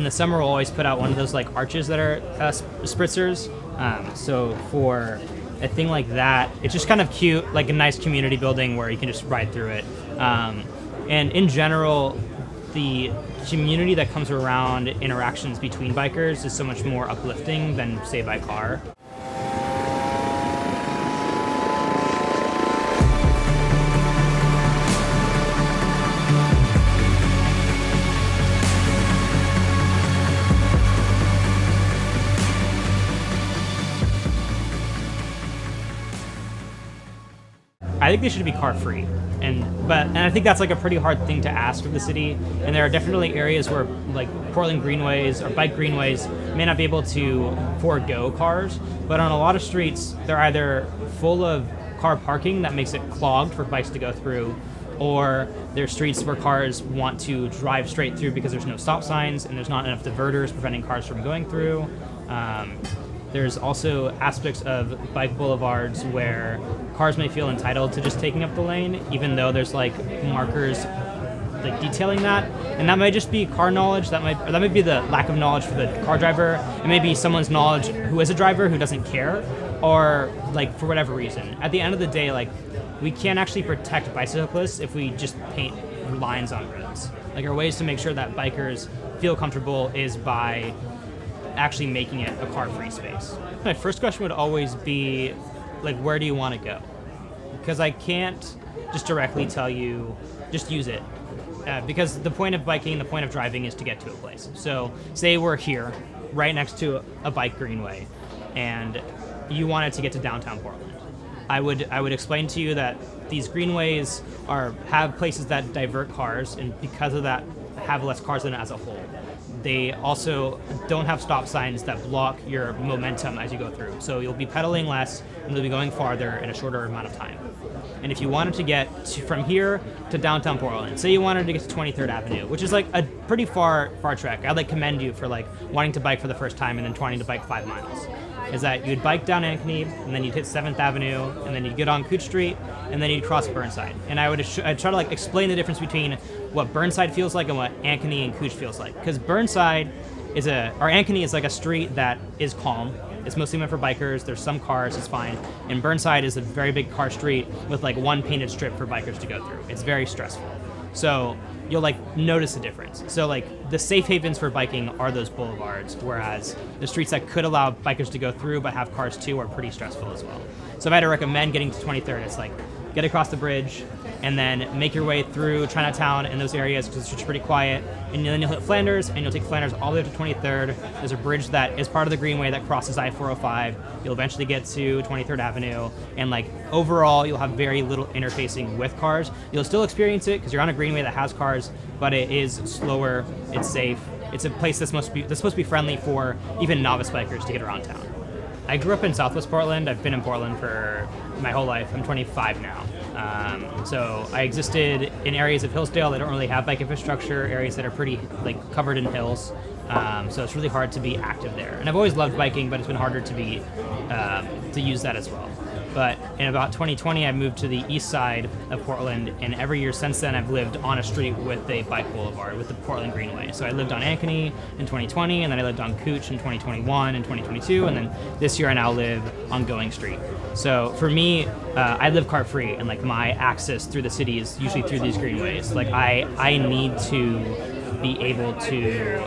in the summer we'll always put out one of those like arches that are spritzers. So for a thing like that, it's just kind of cute, like a nice community building where you can just ride through it. And in general, the community that comes around interactions between bikers is so much more uplifting than, say, by car. I think they should be car-free, and I think that's like a pretty hard thing to ask of the city. And there are definitely areas where like Portland greenways or bike greenways may not be able to forego cars, but on a lot of streets they're either full of car parking that makes it clogged for bikes to go through, or there's streets where cars want to drive straight through because there's no stop signs and there's not enough diverters preventing cars from going through. There's also aspects of bike boulevards where cars may feel entitled to just taking up the lane, even though there's like markers like detailing that. And that might just be car knowledge, that might be the lack of knowledge for the car driver. It may be someone's knowledge who is a driver who doesn't care, or like for whatever reason. At the end of the day, like we can't actually protect bicyclists if we just paint lines on roads. Like our ways to make sure that bikers feel comfortable is by actually making it a car-free space. My first question would always be, like, where do you want to go? Because I can't just directly tell you, just use it. Because the point of biking, the point of driving is to get to a place. So say we're here, right next to a bike greenway, and you wanted to get to downtown Portland. I would explain to you that these greenways have places that divert cars, and because of that, have less cars in it as a whole. They also don't have stop signs that block your momentum as you go through. So you'll be pedaling less and you'll be going farther in a shorter amount of time. And if you wanted to get from here to downtown Portland, say you wanted to get to 23rd Avenue, which is like a pretty far trek. I'd like commend you for like wanting to bike for the first time and then wanting to bike 5 miles. Is that you'd bike down Ankeny, and then you'd hit 7th Avenue, and then you'd get on Cooch Street, and then you'd cross Burnside. And I'd try to like explain the difference between what Burnside feels like and what Ankeny and Cooch feels like. Because Burnside Ankeny is like a street that is calm. It's mostly meant for bikers. There's some cars, it's fine. And Burnside is a very big car street with like one painted strip for bikers to go through. It's very stressful. So you'll like notice the difference. So like the safe havens for biking are those boulevards, whereas the streets that could allow bikers to go through but have cars too are pretty stressful as well. So if I had to recommend getting to 23rd, it's like get across the bridge and then make your way through Chinatown and those areas because it's pretty quiet. And then you'll hit Flanders, and you'll take Flanders all the way up to 23rd. There's a bridge that is part of the Greenway that crosses I-405. You'll eventually get to 23rd Avenue, and like overall, you'll have very little interfacing with cars. You'll still experience it because you're on a Greenway that has cars, but it is slower, it's safe. It's a place that's supposed to be friendly for even novice bikers to get around town. I grew up in Southwest Portland. I've been in Portland for my whole life. I'm 25 now. So I existed in areas of Hillsdale that don't really have bike infrastructure, areas that are pretty like covered in hills. So it's really hard to be active there. And I've always loved biking, but it's been harder to use that as well. But in about 2020, I moved to the east side of Portland, and every year since then, I've lived on a street with a bike boulevard, with the Portland Greenway. So I lived on Ankeny in 2020, and then I lived on Cooch in 2021 and 2022, and then this year I now live on Going Street. So for me, I live car-free, and like my access through the city is usually through these greenways. Like I need to be able to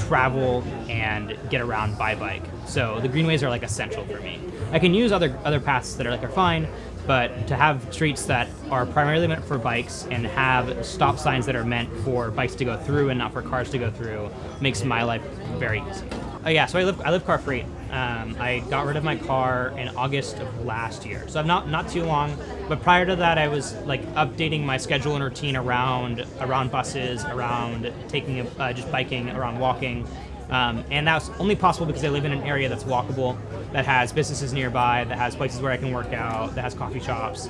travel and get around by bike. So the greenways are like essential for me. I can use other paths that are fine, but to have streets that are primarily meant for bikes and have stop signs that are meant for bikes to go through and not for cars to go through makes my life very easy. Yeah, so I live car free. I got rid of my car in August of last year, so I'm not too long. But prior to that, I was like updating my schedule and routine around buses, around taking just biking, around walking. And that's only possible because I live in an area that's walkable, that has businesses nearby, that has places where I can work out, that has coffee shops.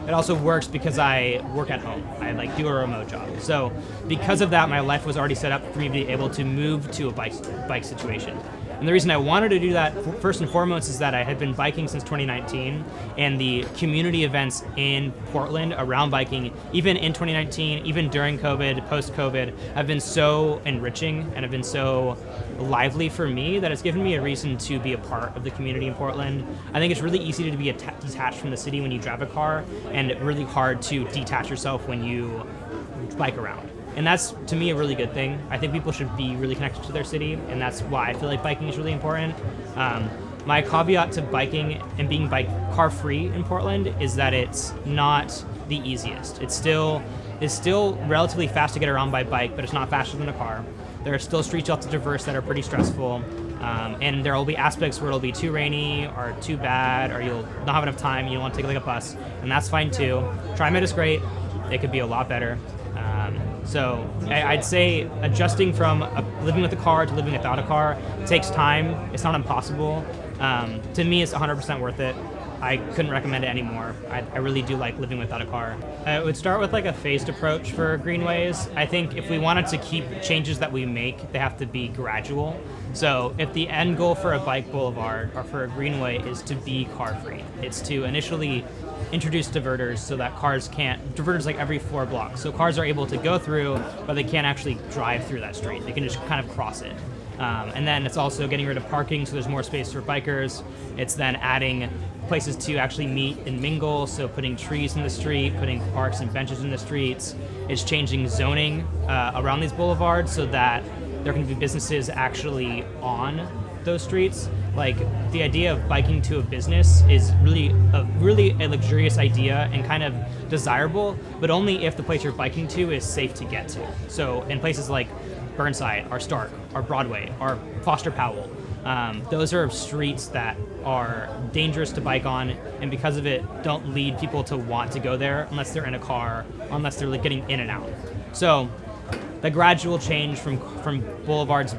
It also works because I work at home. I like do a remote job. So because of that, my life was already set up for me to be able to move to a bike situation. And the reason I wanted to do that, first and foremost, is that I had been biking since 2019, and the community events in Portland around biking, even in 2019, even during COVID, post-COVID, have been so enriching and have been so lively for me that it's given me a reason to be a part of the community in Portland. I think it's really easy to be detached from the city when you drive a car, and really hard to detach yourself when you bike around. And that's, to me, a really good thing. I think people should be really connected to their city, and that's why I feel like biking is really important. My caveat to biking and being car free in Portland is that it's not the easiest. It's still relatively fast to get around by bike, but it's not faster than a car. There are still streets you have to traverse that are pretty stressful, and there will be aspects where it'll be too rainy or too bad, or you'll not have enough time. You want to take like a bus, and that's fine too. TriMet is great. It could be a lot better. So I'd say adjusting from living with a car to living without a car takes time. It's not impossible. To me, it's 100% worth it. I couldn't recommend it anymore. I really do like living without a car. I would start with like a phased approach for greenways. I think if we wanted to keep changes that we make, they have to be gradual. So if the end goal for a bike boulevard or for a greenway is to be car free, it's to initially introduce diverters so that diverters like every 4 blocks. So cars are able to go through, but they can't actually drive through that street. They can just kind of cross it. And then it's also getting rid of parking so there's more space for bikers. It's then adding places to actually meet and mingle, so putting trees in the street, putting parks and benches in the streets. It's changing zoning around these boulevards so that there can be businesses actually on those streets. Like, the idea of biking to a business is really a luxurious idea and kind of desirable, but only if the place you're biking to is safe to get to. So in places like Burnside, or Stark, or Broadway, or Foster Powell, those are streets that are dangerous to bike on, and because of it, don't lead people to want to go there unless they're in a car, unless they're like getting in and out. So the gradual change from boulevards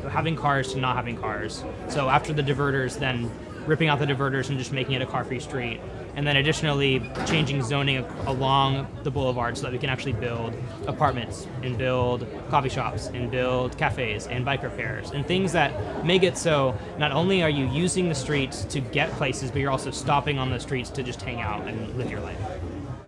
having cars to not having cars. So after the diverters, then ripping out the diverters and just making it a car-free street. And then additionally, changing zoning along the boulevard so that we can actually build apartments and build coffee shops and build cafes and bike repairs and things that make it so not only are you using the streets to get places, but you're also stopping on the streets to just hang out and live your life.